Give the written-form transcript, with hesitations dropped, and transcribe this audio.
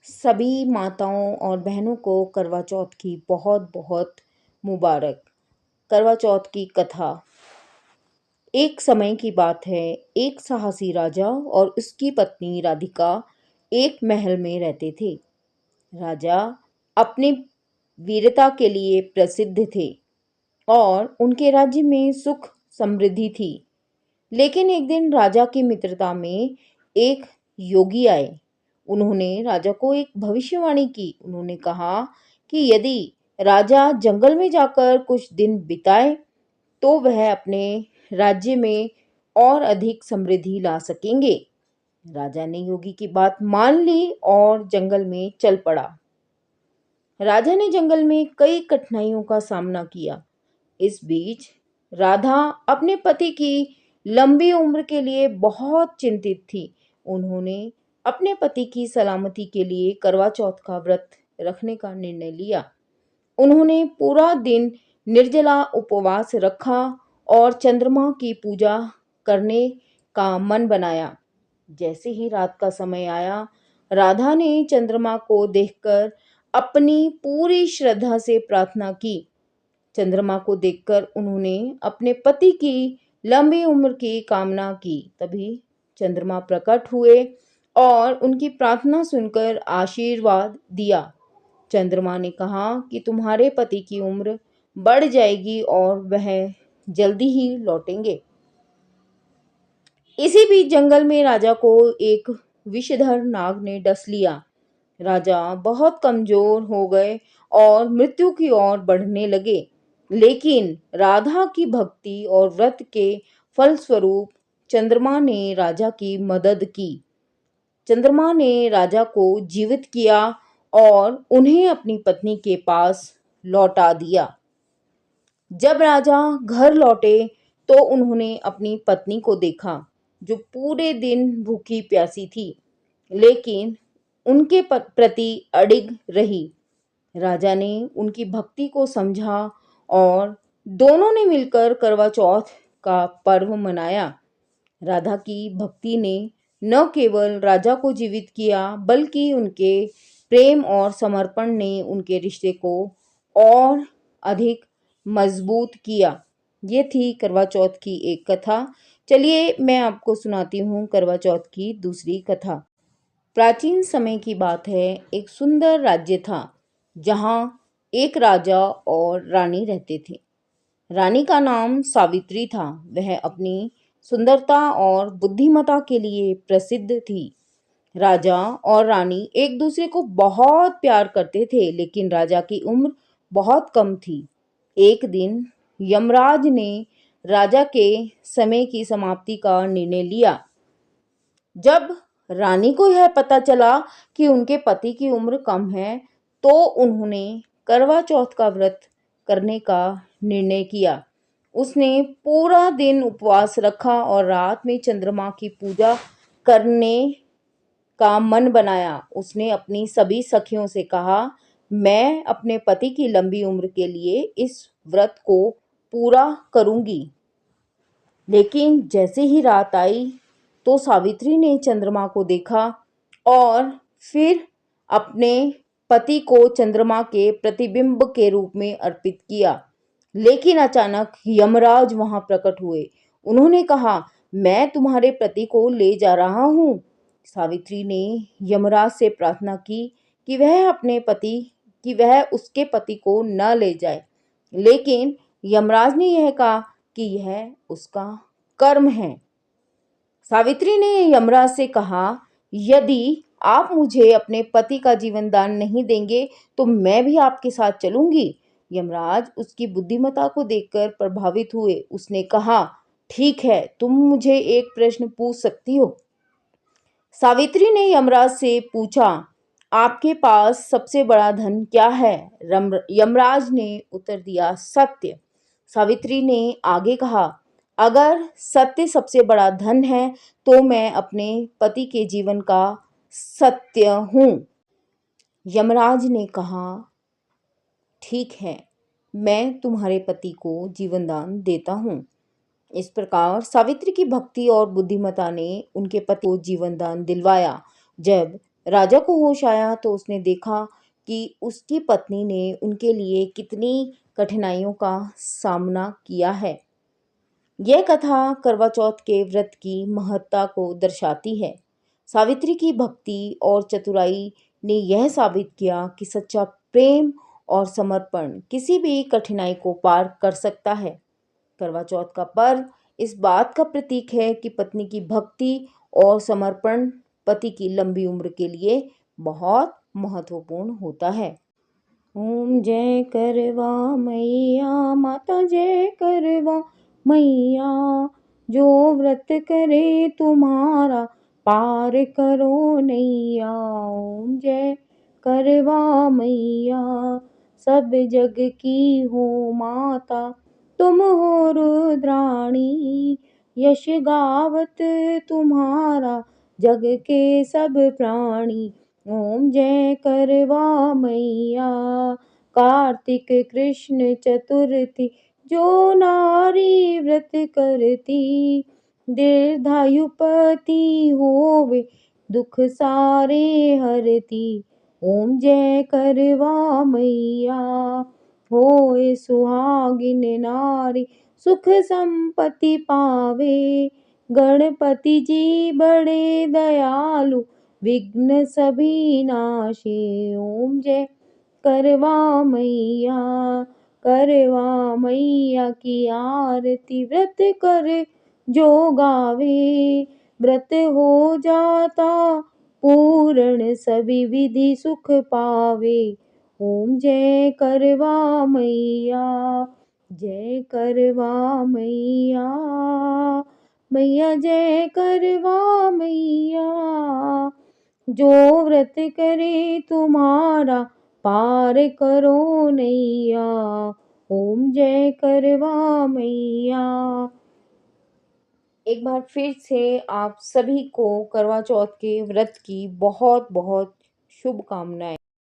सभी माताओं और बहनों को करवा चौथ की बहुत बहुत मुबारक। करवा चौथ की कथा। एक समय की बात है। एक साहसी राजा और उसकी पत्नी राधिका एक महल में रहते थे। राजा अपनी वीरता के लिए प्रसिद्ध थे और उनके राज्य में सुख समृद्धि थी। लेकिन एक दिन राजा की मित्रता में एक योगी आए। उन्होंने राजा को एक भविष्यवाणी की। उन्होंने कहा कि यदि राजा जंगल में जाकर कुछ दिन बिताए तो वह अपने राज्य में और अधिक समृद्धि ला सकेंगे। राजा ने योगी की बात मान ली और जंगल में चल पड़ा। राजा ने जंगल में कई कठिनाइयों का सामना किया। इस बीच राधा अपने पति की लंबी उम्र के लिए बहुत चिंतित थी। उन्होंने अपने पति की सलामती के लिए करवा चौथ का व्रत रखने का निर्णय लिया। उन्होंने पूरा दिन निर्जला उपवास रखा और चंद्रमा की पूजा करने का मन बनाया। जैसे ही रात का समय आया, राधा ने चंद्रमा को देखकर अपनी पूरी श्रद्धा से प्रार्थना की। चंद्रमा को देखकर उन्होंने अपने पति की लंबी उम्र की कामना की। तभी चंद्रमा प्रकट हुए और उनकी प्रार्थना सुनकर आशीर्वाद दिया। चंद्रमा ने कहा कि तुम्हारे पति की उम्र बढ़ जाएगी और वह जल्दी ही लौटेंगे। इसी बीच जंगल में राजा को एक विषधर नाग ने डस लिया। राजा बहुत कमजोर हो गए और मृत्यु की ओर बढ़ने लगे। लेकिन राधा की भक्ति और व्रत के फलस्वरूप चंद्रमा ने राजा की मदद की। चंद्रमा ने राजा को जीवित किया और उन्हें अपनी पत्नी के पास लौटा दिया। जब राजा घर लौटे तो उन्होंने अपनी पत्नी को देखा, जो पूरे दिन भूखी प्यासी थी, लेकिन उनके प्रति अडिग रही। राजा ने उनकी भक्ति को समझा और दोनों ने मिलकर करवा चौथ का पर्व मनाया। राधा की भक्ति ने न केवल राजा को जीवित किया, बल्कि उनके प्रेम और समर्पण ने उनके रिश्ते को और अधिक मजबूत किया। ये थी करवा चौथ की एक कथा। चलिए मैं आपको सुनाती हूँ करवा चौथ की दूसरी कथा। प्राचीन समय की बात है। एक सुंदर राज्य था जहाँ एक राजा और रानी रहते थे। रानी का नाम सावित्री था। वह अपनी सुंदरता और बुद्धिमता के लिए प्रसिद्ध थी। राजा और रानी एक दूसरे को बहुत प्यार करते थे, लेकिन राजा की उम्र बहुत कम थी। एक दिन यमराज ने राजा के समय की समाप्ति का निर्णय लिया। जब रानी को यह पता चला कि उनके पति की उम्र कम है, तो उन्होंने करवा चौथ का व्रत करने का निर्णय किया। उसने पूरा दिन उपवास रखा और रात में चंद्रमा की पूजा करने का मन बनाया। उसने अपनी सभी सखियों से कहा, मैं अपने पति की लंबी उम्र के लिए इस व्रत को पूरा करूंगी। लेकिन जैसे ही रात आई तो सावित्री ने चंद्रमा को देखा और फिर अपने पति को चंद्रमा के प्रतिबिंब के रूप में अर्पित किया। लेकिन अचानक यमराज वहां प्रकट हुए। उन्होंने कहा, मैं तुम्हारे पति को ले जा रहा हूँ। सावित्री ने यमराज से प्रार्थना की कि वह उसके पति को न ले जाए। लेकिन यमराज ने यह कहा कि यह उसका कर्म है। सावित्री ने यमराज से कहा, यदि आप मुझे अपने पति का जीवन दान नहीं देंगे तो मैं भी आपके साथ चलूंगी। यमराज उसकी बुद्धिमत्ता को देखकर प्रभावित हुए। उसने कहा, ठीक है, तुम मुझे एक प्रश्न पूछ सकती हो। सावित्री ने यमराज से पूछा, आपके पास सबसे बड़ा धन क्या है? यमराज ने उत्तर दिया, सत्य। सावित्री ने आगे कहा, अगर सत्य सबसे बड़ा धन है तो मैं अपने पति के जीवन का सत्य हूँ। यमराज ने कहा, ठीक है, मैं तुम्हारे पति को जीवन दान देता हूँ। इस प्रकार सावित्री की भक्ति और बुद्धिमत्ता ने उनके पति को जीवन दान दिलवाया। जब राजा को होश आया तो उसने देखा कि उसकी पत्नी ने उनके लिए कितनी कठिनाइयों का सामना किया है। यह कथा करवा चौथ के व्रत की महत्ता को दर्शाती है। सावित्री की भक्ति और चतुराई ने यह साबित किया कि सच्चा प्रेम और समर्पण किसी भी कठिनाई को पार कर सकता है। करवा चौथ का पर्व इस बात का प्रतीक है कि पत्नी की भक्ति और समर्पण पति की लंबी उम्र के लिए बहुत महत्वपूर्ण होता है। ओम जय करवा मैया माता जय करवा मैया, जो व्रत करे तुम्हारा पार करो नैया। ओम जय करवा मैया, सब जग की हो माता तुम हो रुद्राणी, यश गावत तुम्हारा जग के सब प्राणी। ओम जय करवा मैया, कार्तिक कृष्ण चतुर्थी जो नारी व्रत करती, दीर्घायुपति होवे दुख सारे हरती। ओम जय करवा मैया, होए सुहागिन नारी सुख संपत्ति पावे, गणपति जी बड़े दयालु विघ्न सभी नाशे। ओम जय करवा मैया, करवा मैया की आरती व्रत करे जो गावे, व्रत हो जाता पूर्ण सभी विधि सुख पावे। ओम जय करवा मैया, जय करवा मैया, मैया जय करवा मैया, जो व्रत करे तुम्हारा पार करो नैया। ओम जय करवा मैया। एक बार फिर से आप सभी को करवा चौथ के व्रत की बहुत बहुत शुभकामनाएं।